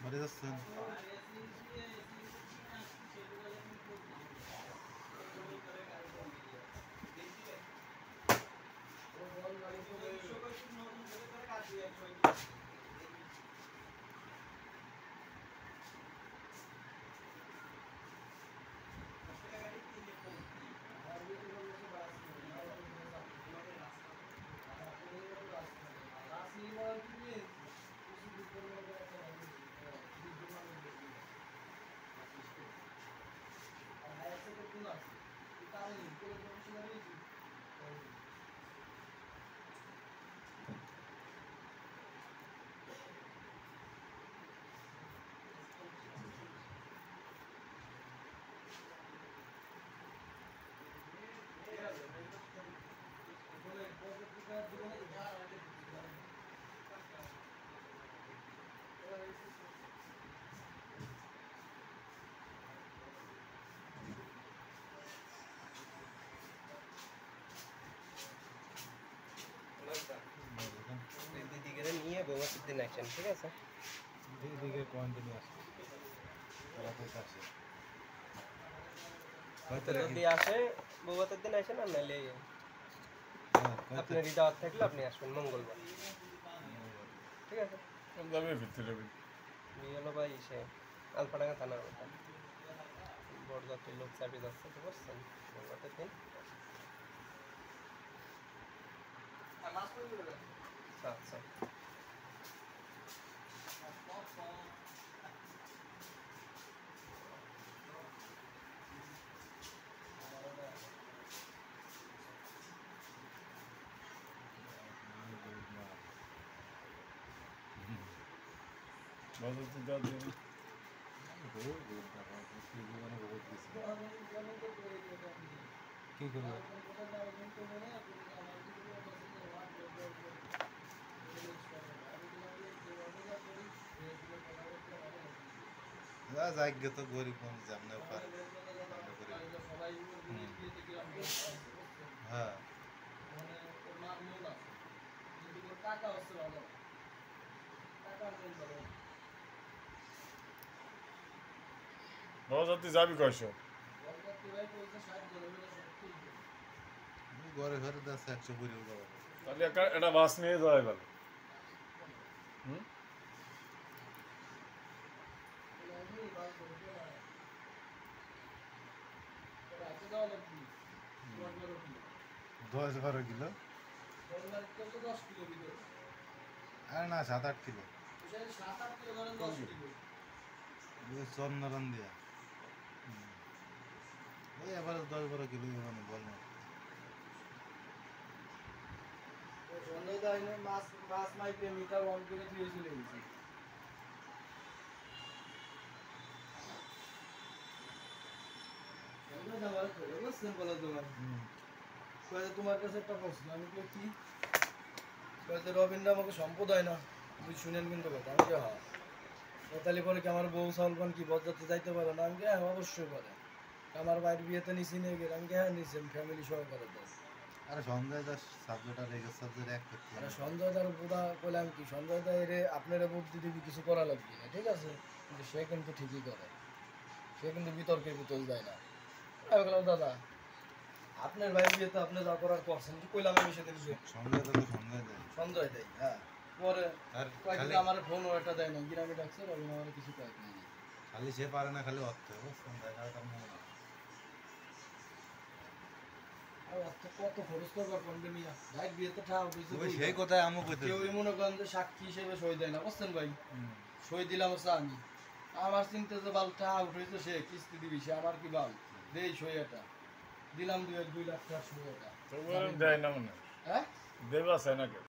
বাড়ি যাচ্ছেন? নিয়ে বৌমাসির দিন আসেন, ঠিক আছে? দিদিকে কন্টিনিউ আসে, ওরা তো আসে হয়তো যদি আসে বৌমাতের দিন আসেন, আর নাহলে আপনার দাওয়াত থাকলে আপনি আসবেন মঙ্গলবার, ঠিক আছে? বিয়ে হলো ভাই সে আলফাডাঙ্গা থানার ওটা বড়জাতির লোক চাবি যাচ্ছে, তো বুঝছেন? বৌমাতের দিন আচ্ছা। কি করবো? যাইগে তো গরিব মানুষ জামনে পারে। হ্যাঁ তুই যাবি কয়শো? ঘরে ঘরে 100 পরিবার যাবো। তাহলে একটা বাস নিয়ে যাওয়াই ভালো। দশ 12 কিলো আর না 7-8 কিলো চন্দ্রন দিয়া ওই এবার 10-12 কিলো মানে বল না মাছ মাইপে মিটার অন করে দিয়ে চলে গেছি। তোমার কাছে একটা প্রশ্ন, আমি কি রবীন্দ্র আমাকে সম্পদ হয় না, তুই শুনেন কিন্তু কথা। আমি কি হ্যাঁ, তাহলে পরে কি আমার বউ সালমান কি বরযাত্রী যাইতে পারে না? আমি কি হ্যাঁ অবশ্যই পারে। আমার বাড়ির বিয়েতে নিচে নিয়ে গেলে আমি কি হ্যাঁ নিচে ফ্যামিলি সহকারে দেয়। আরে সঞ্জয় দাস সাবজেক্ট আর রেগের সাবজেক্ট এক করতে আরে সঞ্জয় দার বোধা বললাম কি, সঞ্জয় দা এর আপনারা বুদ্ধি দিবি কিছু করা লাগবে না, ঠিক আছে? কিন্তু সে কিন্তু ঠিকই করে, সে কিন্তু বিতর্কের ভিতর যায় না। আমি বললাম দাদা আপনার ভাই বিয়েতে আপনি যা করার করছেন, কি কইলাম আমি সেদিন সঞ্জয় দা তো সঞ্জয় দেয় সঞ্জয় দেয়। হ্যাঁ পরে আর কয়েকদিন আমার ফোনও একটা দেয় না, গ্রামে ডাকছে রবীন আমার কিছু কয়েক নাই। খালি সে পারে না, খালি অর্থ বুঝছেন, দেখা তার মনে আর অত কত খরচ করবার কোনটা মিয়া ভাই বিয়েতে ঠাও হইছে ওই সেই কথাই আমি কইতেছি কেউ মনে করেন যে সাক্ষী হিসেবে সই দেয় না বুঝছেন ভাই সই দিলাম হচ্ছে আমি আমার চিন্তা যে বাল টাকা উঠেছে সে কিস্তি দিবি সে আমার কি বাল দেই সই এটা দিলাম 2 লাখ টাকা সই এটা তো ওরা দেয় না মনে হয়। হ্যাঁ দেবা চায় না কেউ